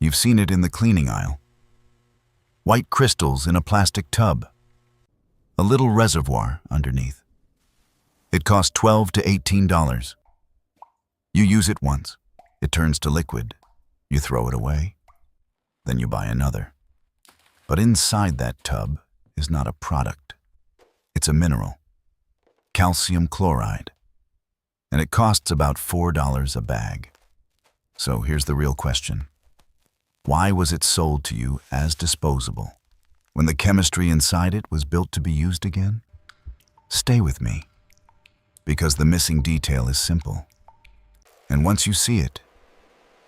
You've seen it in the cleaning aisle. White crystals in a plastic tub. A little reservoir underneath. It costs $12 to $18. You use it once. It turns to liquid. You throw it away. Then you buy another. But inside that tub is not a product. It's a mineral. Calcium chloride. And it costs about $4 a bag. So here's the real question. Why was it sold to you as disposable, when the chemistry inside it was built to be used again? Stay with me, because the missing detail is simple. And once you see it,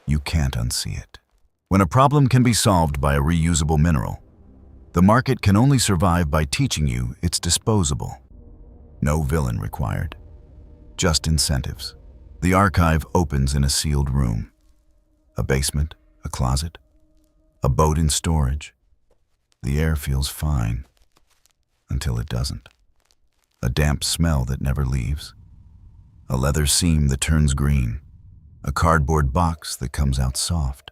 you can't unsee it. When a problem can be solved by a reusable mineral, the market can only survive by teaching you it's disposable. No villain required. Just incentives. The archive opens in a sealed room. A basement, a closet, a boat in storage. The air feels fine, until it doesn't. A damp smell that never leaves. A leather seam that turns green. A cardboard box that comes out soft.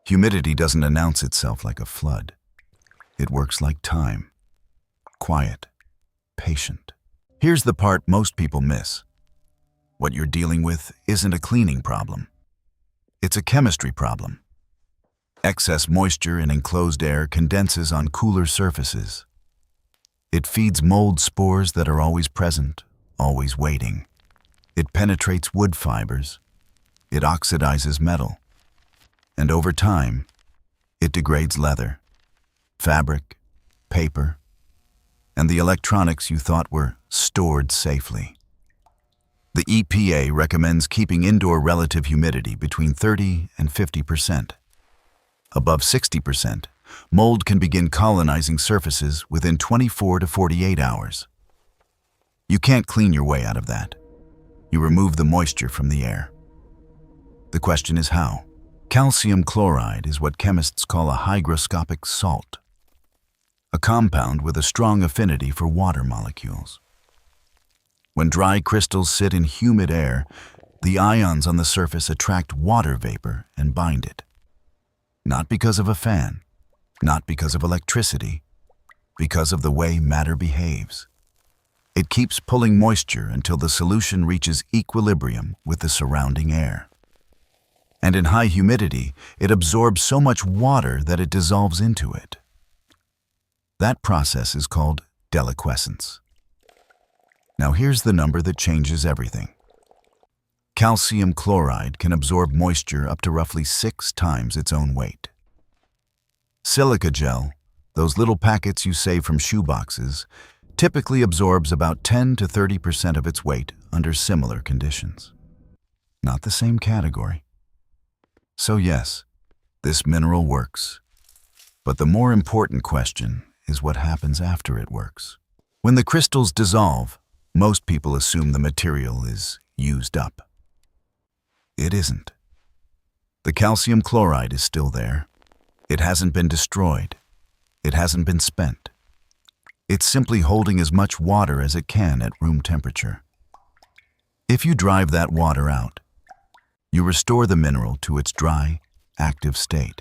Humidity doesn't announce itself like a flood. It works like time. Quiet. Patient. Here's the part most people miss. What you're dealing with isn't a cleaning problem. It's a chemistry problem. Excess moisture in enclosed air condenses on cooler surfaces. It feeds mold spores that are always present, always waiting. It penetrates wood fibers. It oxidizes metal. And over time, it degrades leather, fabric, paper, and the electronics you thought were stored safely. The EPA recommends keeping indoor relative humidity between 30 and 50%. Above 60%, mold can begin colonizing surfaces within 24 to 48 hours. You can't clean your way out of that. You remove the moisture from the air. The question is how? Calcium chloride is what chemists call a hygroscopic salt, a compound with a strong affinity for water molecules. When dry crystals sit in humid air, the ions on the surface attract water vapor and bind it. Not because of a fan, not because of electricity, because of the way matter behaves. It keeps pulling moisture until the solution reaches equilibrium with the surrounding air. And in high humidity, it absorbs so much water that it dissolves into it. That process is called deliquescence. Now here's the number that changes everything. Calcium chloride can absorb moisture up to roughly 6 times its own weight. Silica gel, those little packets you save from shoeboxes, typically absorbs about 10 to 30% of its weight under similar conditions. Not the same category. So yes, this mineral works. But the more important question is what happens after it works. When the crystals dissolve, most people assume the material is used up. It isn't. The calcium chloride is still there. It hasn't been destroyed. It hasn't been spent. It's simply holding as much water as it can at room temperature. If you drive that water out, you restore the mineral to its dry, active state.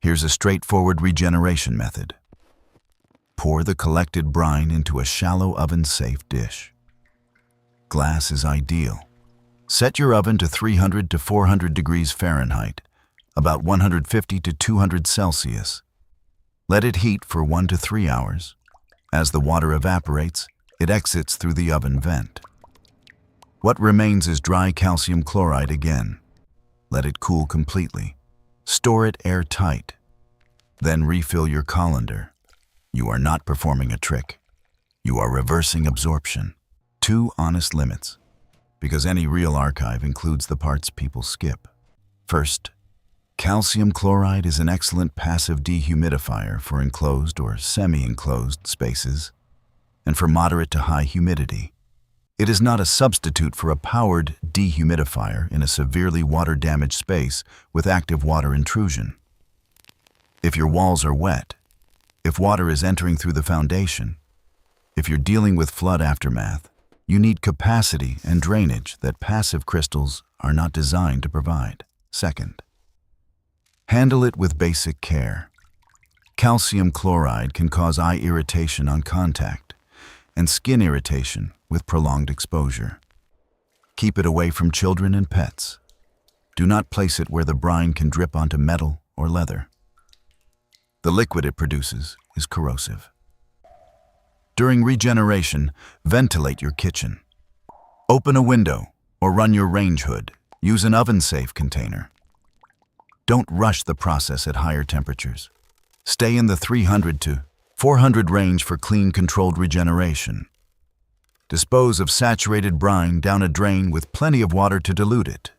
Here's a straightforward regeneration method. Pour the collected brine into a shallow oven-safe dish. Glass is ideal. Set your oven to 300 to 400 degrees Fahrenheit, about 150 to 200 Celsius. Let it heat for 1 to 3 hours. As the water evaporates, it exits through the oven vent. What remains is dry calcium chloride again. Let it cool completely. Store it airtight. Then refill your colander. You are not performing a trick. You are reversing absorption. 2 honest limits, because any real archive includes the parts people skip. First, calcium chloride is an excellent passive dehumidifier for enclosed or semi-enclosed spaces, and for moderate to high humidity. It is not a substitute for a powered dehumidifier in a severely water-damaged space with active water intrusion. If your walls are wet, if water is entering through the foundation, if you're dealing with flood aftermath, you need capacity and drainage that passive crystals are not designed to provide. Second, Handle it with basic care. Calcium chloride can cause eye irritation on contact and skin irritation with prolonged exposure. Keep it away from children and pets. Do not place it where the brine can drip onto metal or leather. The liquid it produces is corrosive. During regeneration, ventilate your kitchen. Open a window or run your range hood. Use an oven-safe container. Don't rush the process at higher temperatures. Stay in the 300 to 400 range for clean, controlled regeneration. Dispose of saturated brine down a drain with plenty of water to dilute it.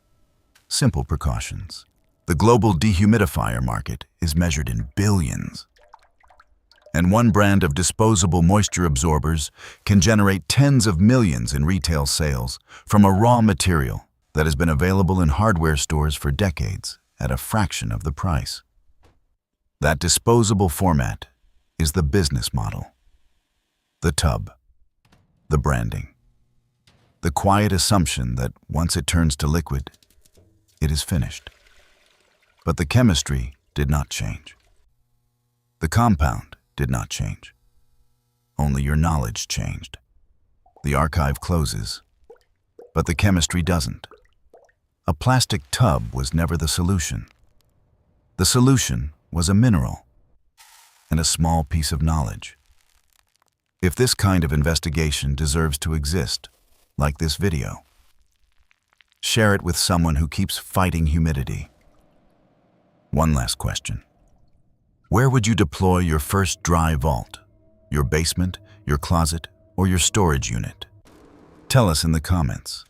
Simple precautions. The global dehumidifier market is measured in billions. And one brand of disposable moisture absorbers can generate tens of millions in retail sales from a raw material that has been available in hardware stores for decades at a fraction of the price. That disposable format is the business model. The tub, the branding, the quiet assumption that once it turns to liquid, it is finished. But the chemistry did not change. The compound did not change. Only your knowledge changed. The archive closes, but the chemistry doesn't. A plastic tub was never the solution. The solution was a mineral and a small piece of knowledge. If this kind of investigation deserves to exist, like this video, share it with someone who keeps fighting humidity. One last question. Where would you deploy your first dry vault? Your basement, your closet, or your storage unit? Tell us in the comments.